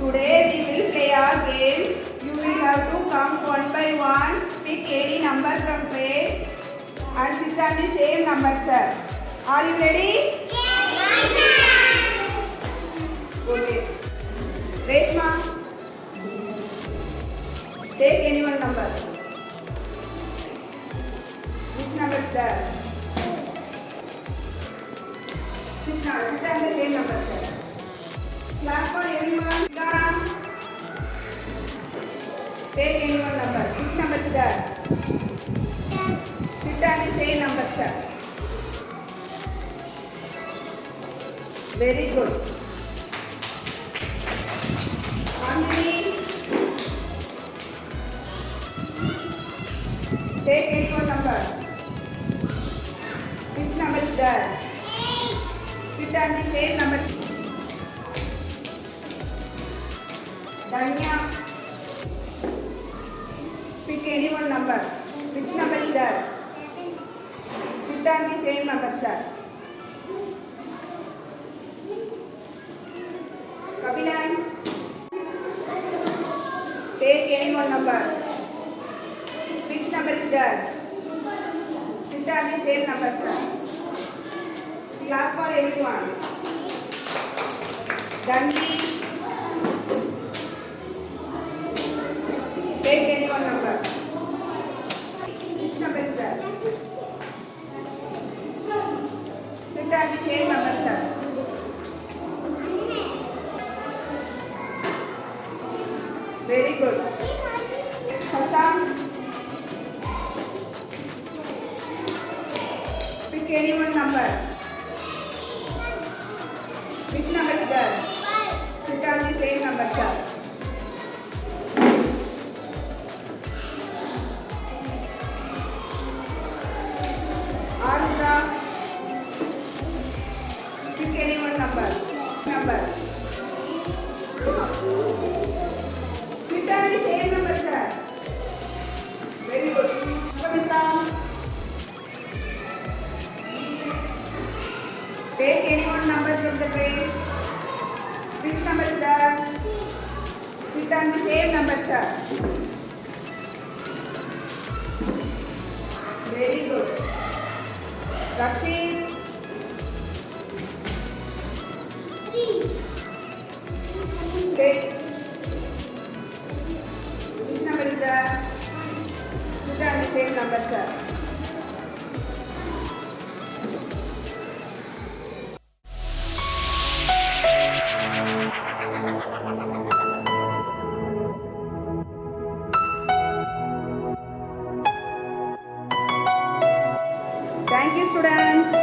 Today we will play our game. You will have to come one by one, pick any number from tray and sit on the same number chair. Are you ready? Yes. Okay. Reshma, take any one number. Which number is there? Sit on the same number chair. Clap for everyone. Garam. Take any one number. Which number is there? Sit on the same number chair. Very good. Amini. Take any one number. Which number is there? Sit on the same number. Danya, pick any one number. Which number is there? Sit on the same number chair. Kapilan, take any one number. Which number is there? Sit on the same number chair. Clap for everyone. Dandi, take any one number. Which number is that? Sit on the same number chair. Very good. Sashank, pick any one number. Which number is that? Sit on the same number chair. Pick any one number. Sit on the same number chair. Very good. Pavitra, take any one number from the tray. Which number is that? Sit on the same number chair. Very good. Rakshit, take. Which number is that? Sit on the same number chair. Thank you, students.